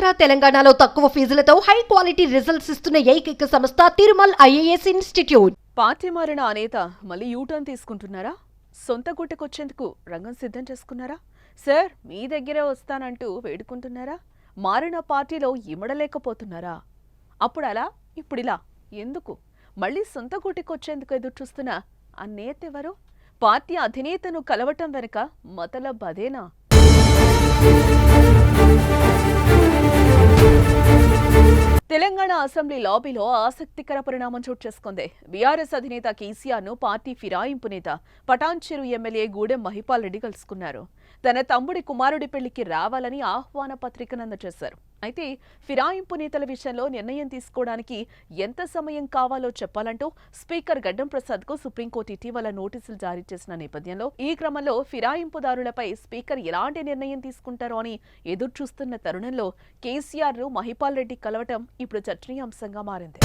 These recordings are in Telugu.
ఆంధ్ర తెలంగాణలో తక్కువ ఫీజులతో హై క్వాలిటీ రిజల్ట్స్ ఇస్తున్న ఏకైక సంస్థ తిరుమల్ ఐఏఎస్ ఇన్స్టిట్యూట్. పార్టీ మారిన ఆ నేత మళ్ళీ యూటర్న్ తీసుకుంటున్నారా? సొంత గుట్టకొచ్చేందుకు రంగం సిద్ధం చేసుకున్నారా? సార్ మీ దగ్గరే వస్తానంటూ వేడుకుంటున్నారా? మారిన పార్టీలో ఇమడలేకపోతున్నారా? అప్పుడు అలా ఇప్పుడిలా ఎందుకు? మళ్ళీ సొంత గుట్టకొచ్చేందుకు ఎదురు చూస్తున్న ఆ నేత ఎవరు? పార్టీ అధినేతను కలవటం వెనుక మతలబ్ అదేనా? తెలంగాణ అసెంబ్లీ లాబీలో ఆసక్తికర పరిణామం చోటు చేసుకుంది. బీఆర్ఎస్ అధినేత కేసీఆర్ ను పార్టీ ఫిరాయింపు నేత పటాన్ చెరు ఎమ్మెల్యే గూడెం మహిపాల్ రెడ్డి కలుసుకున్నారు. తన తమ్ముడి కుమారుడి పెళ్లికి రావాలని ఆహ్వాన పత్రికను అందజేశారు. అయితే ఫిరాయింపు నేతల విషయంలో నిర్ణయం తీసుకోవడానికి ఎంత సమయం కావాలో చెప్పాలంటూ స్పీకర్ గడ్డం ప్రసాద్ కు సుప్రీంకోర్టు ఇటీవల నోటీసులు జారీ చేసిన నేపథ్యంలో ఈ క్రమంలో ఫిరాయింపుదారులపై స్పీకర్ ఎలాంటి నిర్ణయం తీసుకుంటారో అని ఎదురు చూస్తున్న తరుణంలో కేసీఆర్ ను మహిపాల్ రెడ్డి కలవటం ఇప్పుడు చర్చనీయాంశంగా మారింది.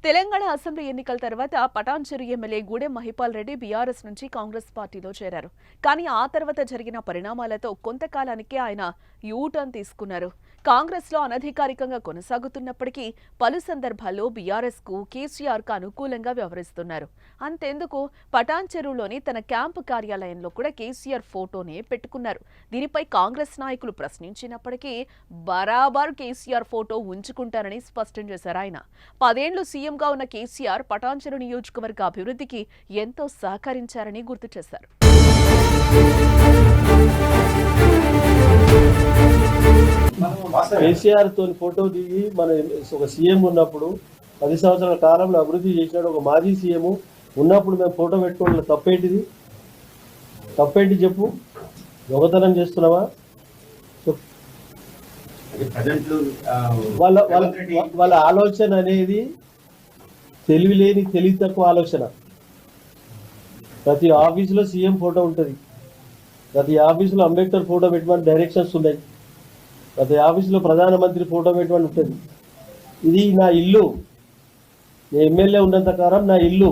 తెలంగాణ అసెంబ్లీ ఎన్నికల తర్వాత పటాన్ చెరు ఎమ్మెల్యే గూడెం మహిపాల్ రెడ్డి బీఆర్ఎస్ నుంచి కాంగ్రెస్ పార్టీలో చేరారు. కానీ ఆ తర్వాత జరిగిన పరిణామాలతో కొంతకాలానికే ఆయన యూటర్న్ తీసుకున్నారు. కాంగ్రెస్ లో అనధికారికంగా కొనసాగుతున్నప్పటికీ పలు సందర్భాల్లో బీఆర్ఎస్ కు కేసీఆర్ కు అనుకూలంగా వ్యవహరిస్తున్నారు. అంతెందుకు పటాన్ చెరువులోని తన క్యాంపు కార్యాలయంలో కూడా కేసీఆర్ ఫోటోనే పెట్టుకున్నారు. దీనిపై కాంగ్రెస్ నాయకులు ప్రశ్నించినప్పటికీ బరాబర్ కేసీఆర్ ఫోటో ఉంచుకుంటారని స్పష్టం చేశారు ఆయన. 10 ఏళ్లు సీఎంగా ఉన్న కేసీఆర్ పటాన్ చెరు నియోజకవర్గ అభివృద్ధికి ఎంతో సహకరించారని గుర్తు చేశారు. కేసీఆర్ తోని ఫోటో దిగి మన ఒక సీఎం ఉన్నప్పుడు 10 సంవత్సరాల కాలంలో అభివృద్ధి చేసినాడు. ఒక మాజీ సీఎం ఉన్నప్పుడు మేము ఫోటో పెట్టుకోవడం తప్పేంటిది? తప్పేంటి చెప్పు? దొంగతనం చేస్తున్నావా? వాళ్ళ ఆలోచన అనేది తెలివిలేని తెలివి తక్కువ ఆలోచన. ప్రతి ఆఫీసులో సీఎం ఫోటో ఉంటుంది, ప్రతి ఆఫీసులో అంబేద్కర్ ఫోటో పెట్టమని డైరెక్షన్స్ ఉన్నాయి, ప్రతి ఆఫీసులో ప్రధానమంత్రి ఫోటో పెట్టమని ఉంటుంది. ఇది నా ఇల్లు, నేను ఎమ్మెల్యే ఉన్నంత కాలం నా ఇల్లు,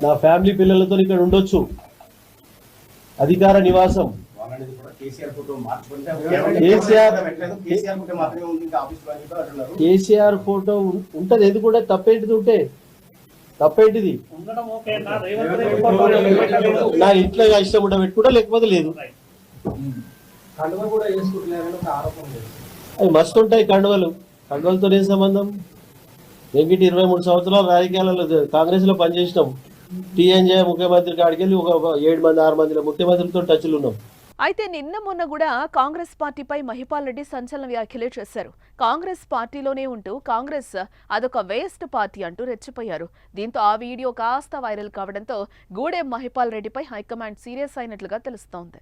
నా ఫ్యామిలీ పిల్లలతో ఇక్కడ ఉండొచ్చు, అధికార నివాసం. కేసీఆర్ ఫోటో ఉంటది, ఎందుకు కూడా తప్పేంటిది? ఉంటే తప్పేంటిది? నా ఇంట్లో ఇష్టం ఉంటే పెట్టుకుంటా, లేకపోతే లేదు. అవి మస్తు ఉంటాయి కండువలు. కండువలతో ఏం సంబంధం? వెంకటి 23 సంవత్సరాలు రాజకీయాలలో కాంగ్రెస్ లో పనిచేసినాం. టీఎన్జే ముఖ్యమంత్రి కాడికి వెళ్ళి ఒక 7 మంది 6 మందిలో ముఖ్యమంత్రితో టచ్లు ఉన్నాం. అయితే నిన్న మొన్న కూడా కాంగ్రెస్ పార్టీపై మహిపాల్ రెడ్డి సంచలన వ్యాఖ్యలే చేశారు. కాంగ్రెస్ పార్టీలోనే ఉంటూ కాంగ్రెస్ అదొక వేస్ట్ పార్టీ అంటూ రెచ్చిపోయారు. దీంతో ఆ వీడియో కాస్త వైరల్ కావడంతో గూడెం మహిపాల్ రెడ్డిపై హైకమాండ్ సీరియస్ అయినట్లుగా తెలుస్తోంది.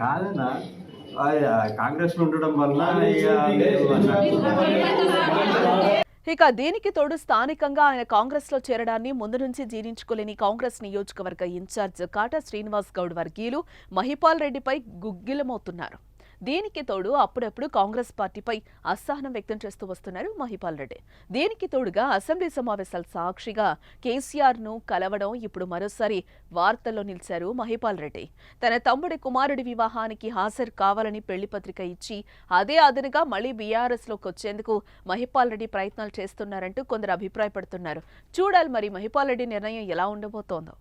కాదన్నా, కాంగ్రెస్ లో ఉండడం వల్ల ఇక దీనికి తోడు స్థానికంగా ఆయన కాంగ్రెస్ లో చేరడాన్ని ముందు నుంచి జీర్ణించుకోలేని కాంగ్రెస్ నియోజకవర్గ ఇన్ఛార్జ్ కాటా శ్రీనివాస్ గౌడ్ వర్గీయులు మహిపాల్ రెడ్డిపై గుగ్గిలమవుతున్నారు. దీనికి తోడు అప్పుడప్పుడు కాంగ్రెస్ పార్టీపై అసహనం వ్యక్తం చేస్తూ వస్తున్నారు మహిపాల్ రెడ్డి. దీనికి తోడుగా అసెంబ్లీ సమావేశాల సాక్షిగా కేసీఆర్ ను కలవడం ఇప్పుడు మరోసారి వార్తల్లో నిలిచారు మహిపాల్ రెడ్డి. తన తమ్ముడి కుమారుడి వివాహానికి హాజరు కావాలని పెళ్లి పత్రిక ఇచ్చి అదే అదనుగా మళ్లీ బీఆర్ఎస్ లోకి వచ్చేందుకు మహిపాల్ రెడ్డి ప్రయత్నాలు చేస్తున్నారంటూ కొందరు అభిప్రాయపడుతున్నారు. చూడాలి మరి మహిపాల్ రెడ్డి నిర్ణయం ఎలా ఉండబోతోందో.